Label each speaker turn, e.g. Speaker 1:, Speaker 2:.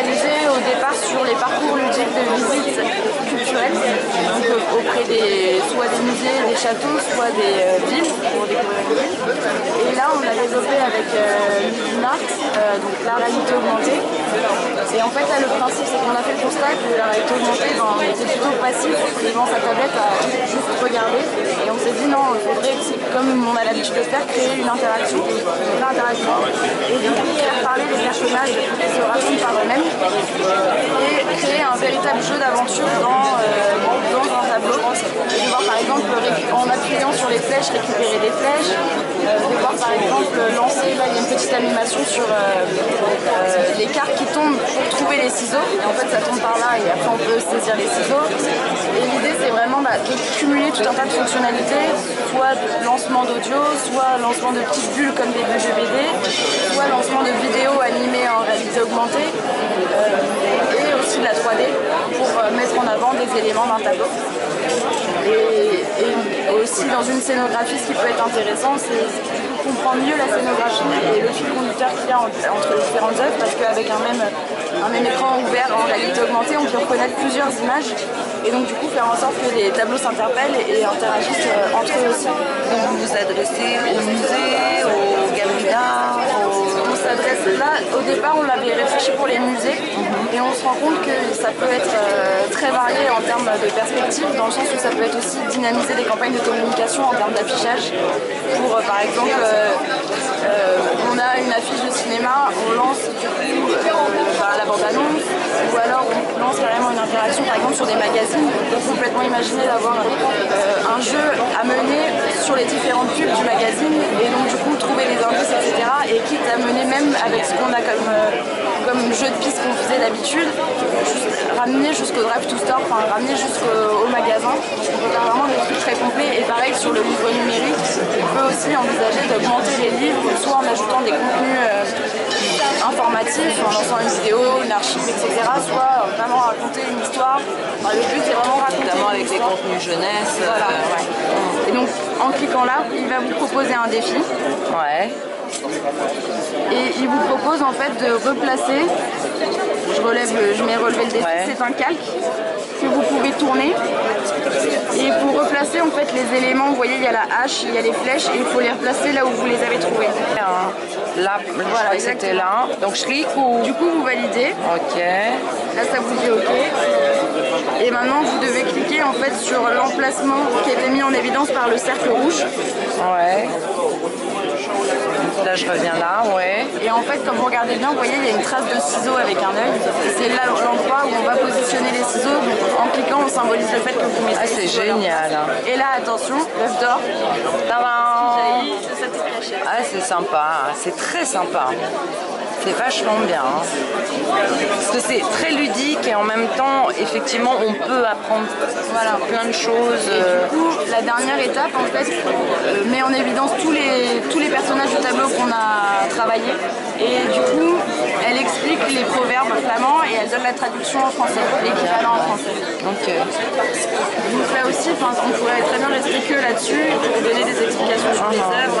Speaker 1: spécialisé au départ sur les parcours ludiques de visite culturelle, donc auprès soit des musées, des châteaux, soit des villes pour découvrir une ville. Et là, on a développé avec Midinart, donc la réalité augmentée. Et en fait, là, le principe, c'est qu'on a fait le constat que la réalité augmentée, on était plutôt passif devant sa tablette à juste regarder. Et on s'est dit non, il faudrait, comme on a l'habitude de faire, créer une interaction. Et du coup, faire parler les personnages qui se racontent par eux-mêmes et créer un véritable jeu d'aventure dans un tableau. Pouvoir par exemple, en appuyant sur les flèches, récupérer des flèches. Pouvoir par exemple lancer, là il y a une petite animation sur les cartes qui tombent pour trouver les ciseaux. Et en fait ça tombe par là et après on peut saisir les ciseaux. Et l'idée c'est vraiment de cumuler tout un tas de fonctionnalités, soit lancement d'audio, soit lancement de petites bulles comme des bulles de BD, soit lancement de vidéos animées en réalité augmentée, et aussi de la 3D pour mettre en avant des éléments d'un tableau. Et aussi dans une scénographie, ce qui peut être intéressant, c'est comprendre mieux la scénographie et le fil conducteur qu'il y a entre les différentes œuvres, parce qu'avec un même écran ouvert en réalité augmentée, on peut reconnaître plusieurs images et donc du coup faire en sorte que les tableaux s'interpellent et interagissent entre eux aussi.
Speaker 2: Donc vous vous adressez aux musées, aux galeries d'art,
Speaker 1: On s'adresse là, au départ on l'avait réfléchi pour les musées et on se rend compte que ça peut être très varié en termes de perspective, dans le sens où ça peut être aussi dynamiser des campagnes de communication en termes d'affichage. Pour par exemple, on a une affiche de cinéma, on lance du coup la bande-annonce, ou alors on lance carrément une interaction par exemple sur des magazines. On peut complètement imaginer d'avoir un jeu à mener sur les différentes pubs du magazine et donc du coup trouver les indices, etc. Et quitte à mener même avec ce qu'on a comme jeu de piste qu'on faisait d'habitude, ramener jusqu'au Drive to Store, enfin ramener jusqu'au magasin. On peut faire vraiment des trucs très complets. Et pareil sur le livre numérique, on peut aussi envisager d'augmenter les livres, soit en ajoutant des contenus informatifs, en lançant une vidéo, une archive, etc. Soit vraiment raconter une histoire. Enfin, le but c'est vraiment raconter.
Speaker 2: notamment avec les contenus jeunesse.
Speaker 1: Voilà. Ouais. Et donc en cliquant là, il va vous proposer un défi.
Speaker 2: Ouais.
Speaker 1: Et il vous propose en fait de replacer, je mets relever le défi,
Speaker 2: ouais.
Speaker 1: C'est un calque que vous pouvez tourner. Et pour replacer en fait les éléments, vous voyez il y a la hache, il y a les flèches et il faut les replacer là où vous les avez trouvés.
Speaker 2: Là, voilà, c'était là. Donc je clique ou...
Speaker 1: Du coup vous validez.
Speaker 2: Ok.
Speaker 1: Là ça vous dit ok. Et maintenant vous devez cliquer en fait sur l'emplacement qui a été mis en évidence par le cercle rouge.
Speaker 2: Ouais. Là je reviens là, ouais.
Speaker 1: Et en fait quand vous regardez bien, vous voyez il y a une trace de ciseaux avec un œil. C'est là l'endroit où on va positionner les ciseaux. Donc, en cliquant on symbolise le fait que vous mettez.
Speaker 2: Ah c'est génial.
Speaker 1: Et là attention, l'œuf d'or.
Speaker 2: Ah c'est sympa, c'est très sympa. C'est vachement bien. Parce que c'est très ludique et en même temps, effectivement, on peut apprendre plein de choses.
Speaker 1: Et du coup, la dernière étape, en fait, met en évidence tous les personnages du tableau qu'on a travaillé. Et du coup, elle explique les proverbes flamands et elle donne la traduction en français, l'équivalent en français.
Speaker 2: Ok.
Speaker 1: Donc là aussi, on pourrait très bien rester que là-dessus pour donner des explications sur les œuvres.